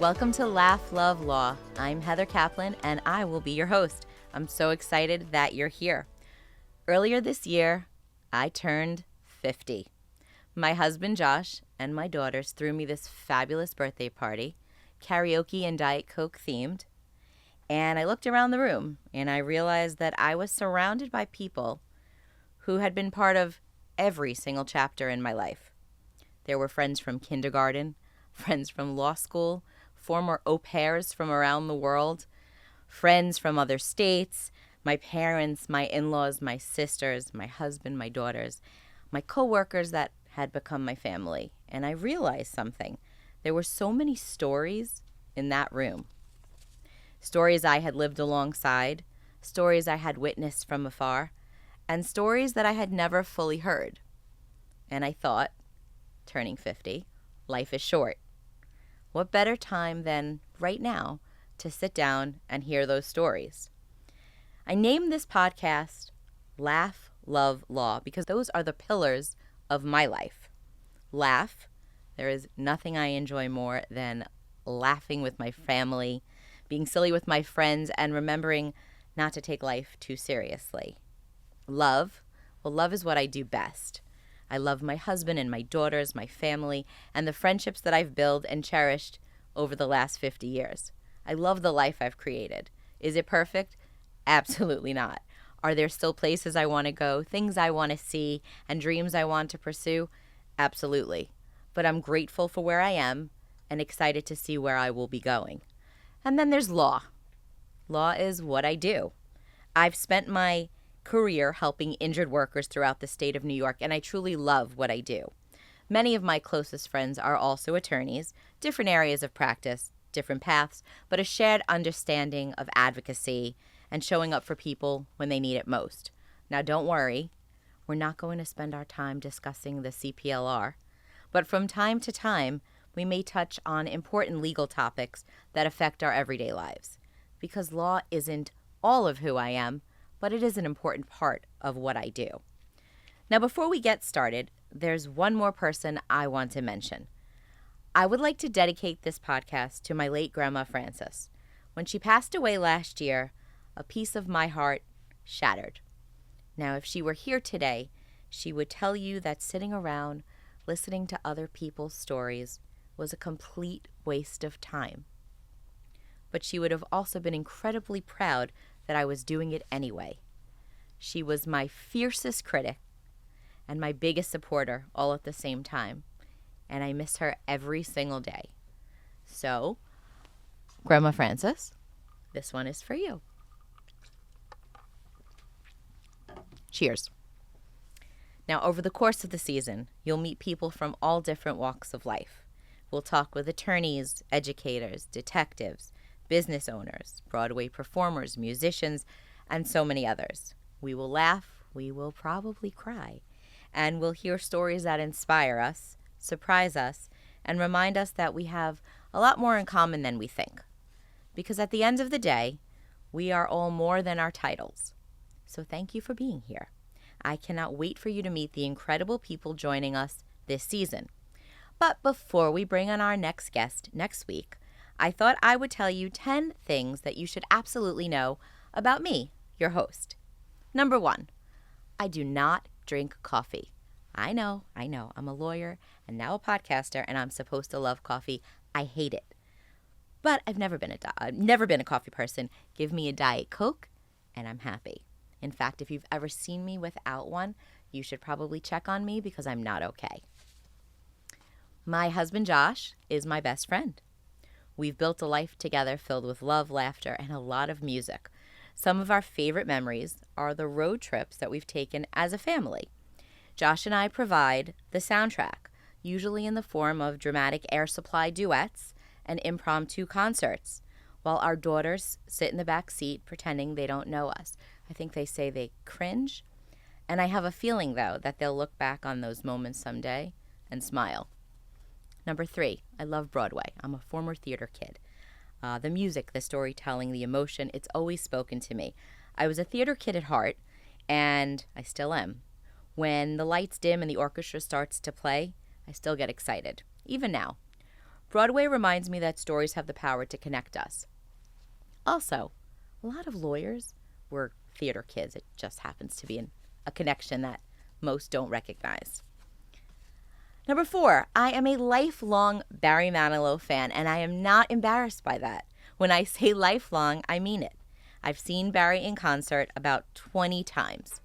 Welcome to Laugh, Love, Law. I'm Heather Kaplan, and I will be your host. I'm so excited that you're here. Earlier this year, I turned 50. My husband, Josh, and my daughters threw me this fabulous birthday party, karaoke and Diet Coke themed, and I looked around the room, and I realized that I was surrounded by people who had been part of every single chapter in my life. There were friends from kindergarten, friends from law school, former au pairs from around the world, friends from other states, my parents, my in-laws, my sisters, my husband, my daughters, my coworkers that had become my family. And I realized something. There were so many stories in that room. Stories I had lived alongside, stories I had witnessed from afar, and stories that I had never fully heard. And I thought, turning 50, life is short. What better time than right now to sit down and hear those stories? I named this podcast Laugh, Love, Law because those are the pillars of my life. Laugh. There is nothing I enjoy more than laughing with my family, being silly with my friends, and remembering not to take life too seriously. Love. Well, love is what I do best. I love my husband and my daughters, my family, and the friendships that I've built and cherished over the last 50 years. I love the life I've created. Is it perfect? Absolutely not. Are there still places I want to go, things I want to see, and dreams I want to pursue? Absolutely. But I'm grateful for where I am and excited to see where I will be going. And then there's law. Law is what I do. I've spent my career helping injured workers throughout the state of New York, and I truly love what I do. Many of my closest friends are also attorneys, different areas of practice, different paths, but a shared understanding of advocacy and showing up for people when they need it most. Now, don't worry, we're not going to spend our time discussing the CPLR, but from time to time, we may touch on important legal topics that affect our everyday lives, because law isn't all of who I am, but it is an important part of what I do. Now, before we get started, there's one more person I want to mention. I would like to dedicate this podcast to my late grandma Frances. When she passed away last year, a piece of my heart shattered. Now, if she were here today, she would tell you that sitting around listening to other people's stories was a complete waste of time. But she would have also been incredibly proud that I was doing it anyway. She was my fiercest critic and my biggest supporter all at the same time, and I miss her every single day. So, Grandma Frances, this one is for you. Cheers. Now, over the course of the season, you'll meet people from all different walks of life. We'll talk with attorneys, educators, detectives, business owners, Broadway performers, musicians, and so many others. We will laugh, we will probably cry, and we'll hear stories that inspire us, surprise us, and remind us that we have a lot more in common than we think. Because at the end of the day, we are all more than our titles. So thank you for being here. I cannot wait for you to meet the incredible people joining us this season. But before we bring on our next guest next week, I thought I would tell you 10 things that you should absolutely know about me, your host. Number 1, I do not drink coffee. I know, I'm a lawyer and now a podcaster, and I'm supposed to love coffee. I hate it. But I've never been a coffee person. Give me a Diet Coke and I'm happy. In fact, if you've ever seen me without one, you should probably check on me because I'm not okay. My husband, Josh, is my best friend. We've built a life together filled with love, laughter, and a lot of music. Some of our favorite memories are the road trips that we've taken as a family. Josh and I provide the soundtrack, usually in the form of dramatic air supply duets and impromptu concerts, while our daughters sit in the back seat pretending they don't know us. I think they say they cringe. And I have a feeling, though, that they'll look back on those moments someday and smile. Number 3, I love Broadway. I'm a former theater kid. The music, the storytelling, the emotion, it's always spoken to me. I was a theater kid at heart, and I still am. When the lights dim and the orchestra starts to play, I still get excited, even now. Broadway reminds me that stories have the power to connect us. Also, a lot of lawyers were theater kids. It just happens to be a connection that most don't recognize. Number 4, I am a lifelong Barry Manilow fan, and I am not embarrassed by that. When I say lifelong, I mean it. I've seen Barry in concert about 20 times.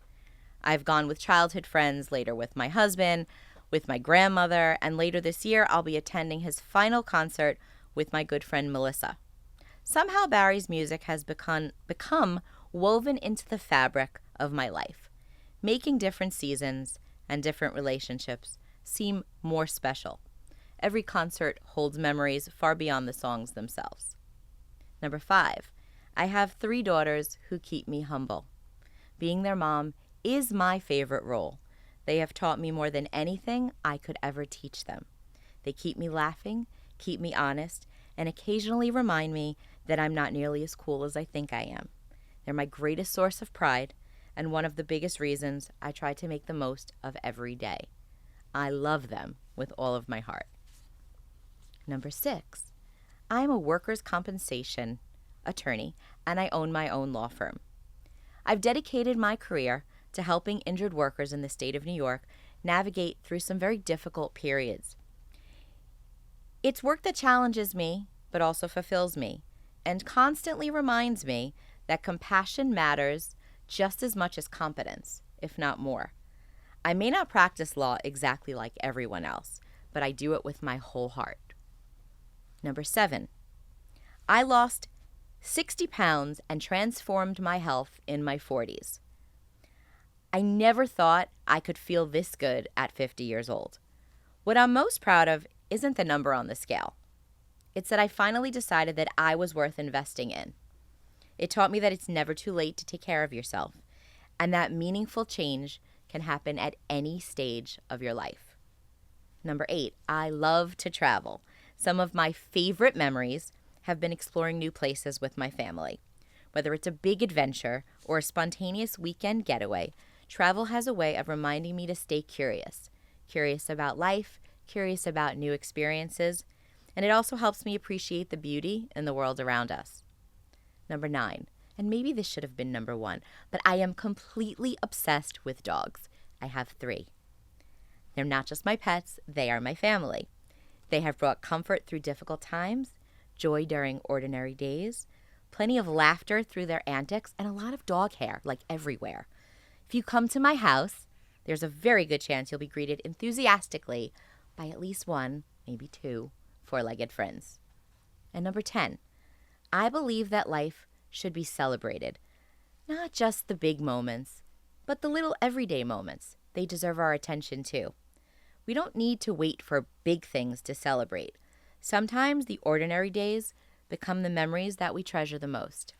I've gone with childhood friends, later with my husband, with my grandmother, and later this year I'll be attending his final concert with my good friend Melissa. Somehow Barry's music has become woven into the fabric of my life, making different seasons and different relationships seem more special. Every concert holds memories far beyond the songs themselves. Number 5, I have 3 daughters who keep me humble. Being their mom is my favorite role. They have taught me more than anything I could ever teach them. They keep me laughing, keep me honest, and occasionally remind me that I'm not nearly as cool as I think I am. They're my greatest source of pride and one of the biggest reasons I try to make the most of every day. I love them with all of my heart. Number 6, I'm a workers' compensation attorney and I own my own law firm. I've dedicated my career to helping injured workers in the state of New York navigate through some very difficult periods. It's work that challenges me, but also fulfills me, and constantly reminds me that compassion matters just as much as competence, if not more. I may not practice law exactly like everyone else, but I do it with my whole heart. Number 7, I lost 60 pounds and transformed my health in my 40s. I never thought I could feel this good at 50 years old. What I'm most proud of isn't the number on the scale. It's that I finally decided that I was worth investing in. It taught me that it's never too late to take care of yourself, and that meaningful change can happen at any stage of your life. Number 8, I love to travel. Some of my favorite memories have been exploring new places with my family. Whether it's a big adventure or a spontaneous weekend getaway, travel has a way of reminding me to stay curious. Curious about life, curious about new experiences, and it also helps me appreciate the beauty in the world around us. Number 9, and maybe this should have been number 1, but I am completely obsessed with dogs. I have 3. They're not just my pets, they are my family. They have brought comfort through difficult times, joy during ordinary days, plenty of laughter through their antics, and a lot of dog hair, like everywhere. If you come to my house, there's a very good chance you'll be greeted enthusiastically by at least 1, maybe 2, 4-legged friends. And number 10, I believe that life should be celebrated. Not just the big moments, but the little everyday moments. They deserve our attention too. We don't need to wait for big things to celebrate. Sometimes the ordinary days become the memories that we treasure the most.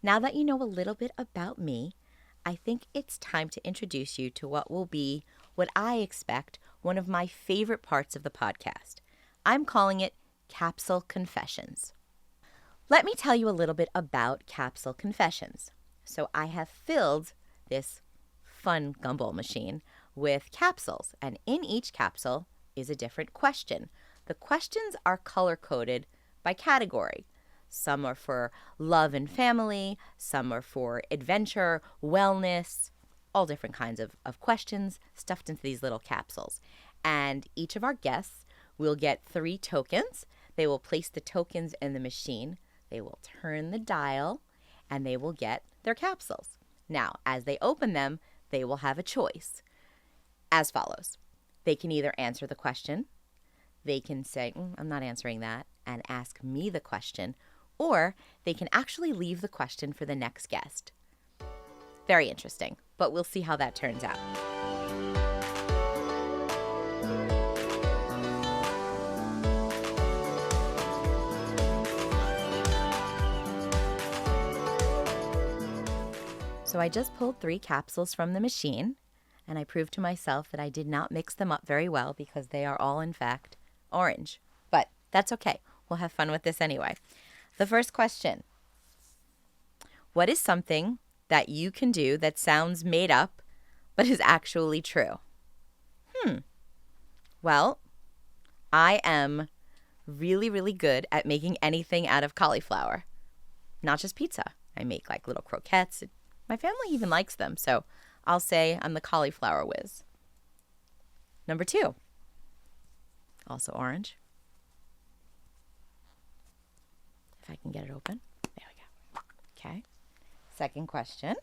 Now that you know a little bit about me, I think it's time to introduce you to what will be what I expect one of my favorite parts of the podcast. I'm calling it Capsule Confessions. Let me tell you a little bit about Capsule Confessions. So I have filled this fun gumball machine with capsules, and in each capsule is a different question. The questions are color-coded by category. Some are for love and family, some are for adventure, wellness, all different kinds of questions stuffed into these little capsules. And each of our guests will get 3 tokens. They will place the tokens in the machine. They will turn the dial, and they will get their capsules. Now, as they open them, they will have a choice as follows. They can either answer the question, they can say, I'm not answering that, and ask me the question, or they can actually leave the question for the next guest. Very interesting, but we'll see how that turns out. So I just pulled 3 capsules from the machine, and I proved to myself that I did not mix them up very well because they are all, in fact, orange. But that's okay. We'll have fun with this anyway. The first question: what is something that you can do that sounds made up but is actually true? Well, I am really, really good at making anything out of cauliflower. Not just pizza. I make like little croquettes. My family even likes them, so I'll say I'm the cauliflower whiz. Number 2, also orange. If I can get it open. There we go. Okay. Second question.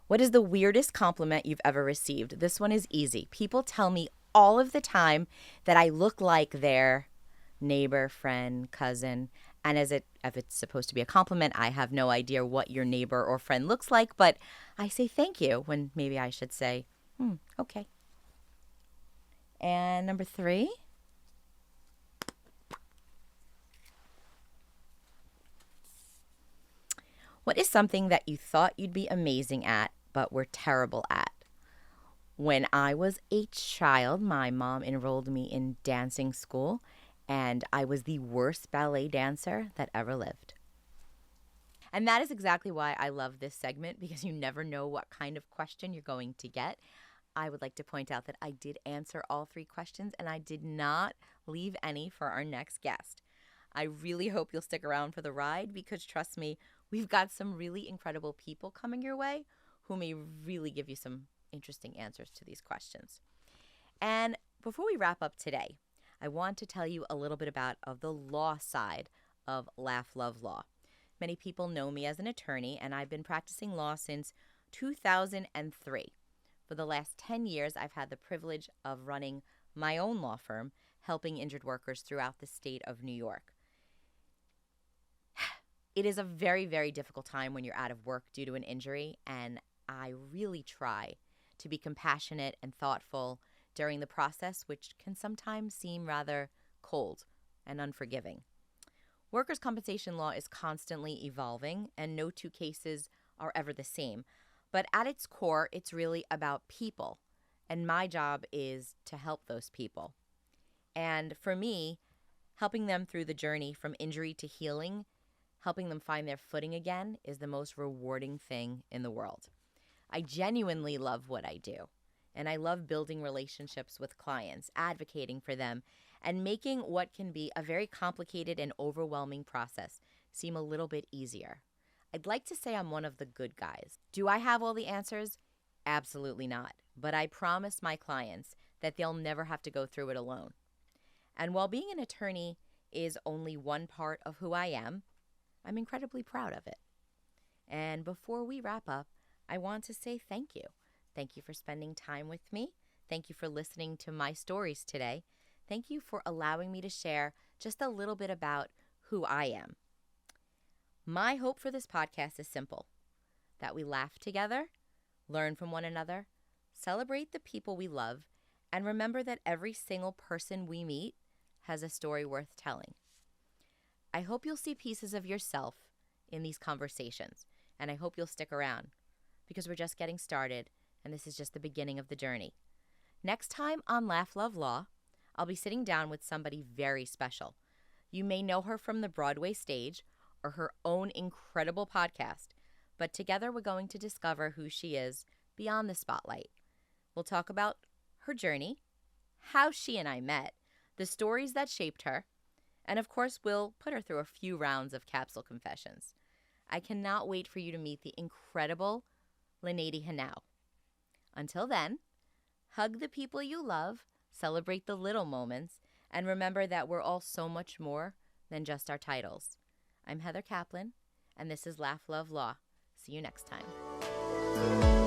What is the weirdest compliment you've ever received? This one is easy. People tell me all of the time that I look like their neighbor, friend, cousin. And if it's supposed to be a compliment, I have no idea what your neighbor or friend looks like, but I say thank you when maybe I should say, okay. And number 3. What is something that you thought you'd be amazing at, but were terrible at? When I was a child, my mom enrolled me in dancing school, and I was the worst ballet dancer that ever lived. And that is exactly why I love this segment, because you never know what kind of question you're going to get. I would like to point out that I did answer all 3 questions, and I did not leave any for our next guest. I really hope you'll stick around for the ride, because trust me, we've got some really incredible people coming your way who may really give you some interesting answers to these questions. And before we wrap up today, I want to tell you a little bit about the law side of Laugh, Love, Law. Many people know me as an attorney, and I've been practicing law since 2003. For the last 10 years, I've had the privilege of running my own law firm, helping injured workers throughout the state of New York. It is a very, very difficult time when you're out of work due to an injury, and I really try to be compassionate and thoughtful during the process, which can sometimes seem rather cold and unforgiving. Workers' compensation law is constantly evolving, and no 2 cases are ever the same. But at its core, it's really about people, and my job is to help those people. And for me, helping them through the journey from injury to healing, helping them find their footing again, is the most rewarding thing in the world. I genuinely love what I do, and I love building relationships with clients, advocating for them, and making what can be a very complicated and overwhelming process seem a little bit easier. I'd like to say I'm one of the good guys. Do I have all the answers? Absolutely not. But I promise my clients that they'll never have to go through it alone. And while being an attorney is only one part of who I am, I'm incredibly proud of it. And before we wrap up, I want to say thank you. Thank you for spending time with me. Thank you for listening to my stories today. Thank you for allowing me to share just a little bit about who I am. My hope for this podcast is simple: that we laugh together, learn from one another, celebrate the people we love, and remember that every single person we meet has a story worth telling. I hope you'll see pieces of yourself in these conversations, and I hope you'll stick around, because we're just getting started, and this is just the beginning of the journey. Next time on Laugh, Love, Law, I'll be sitting down with somebody very special. You may know her from the Broadway stage or her own incredible podcast, but together we're going to discover who she is beyond the spotlight. We'll talk about her journey, how she and I met, the stories that shaped her, and of course we'll put her through a few rounds of capsule confessions. I cannot wait for you to meet the incredible Lynady Hanau. Until then, hug the people you love, celebrate the little moments, and remember that we're all so much more than just our titles. I'm Heather Kaplan, and this is Laugh, Love, Law. See you next time.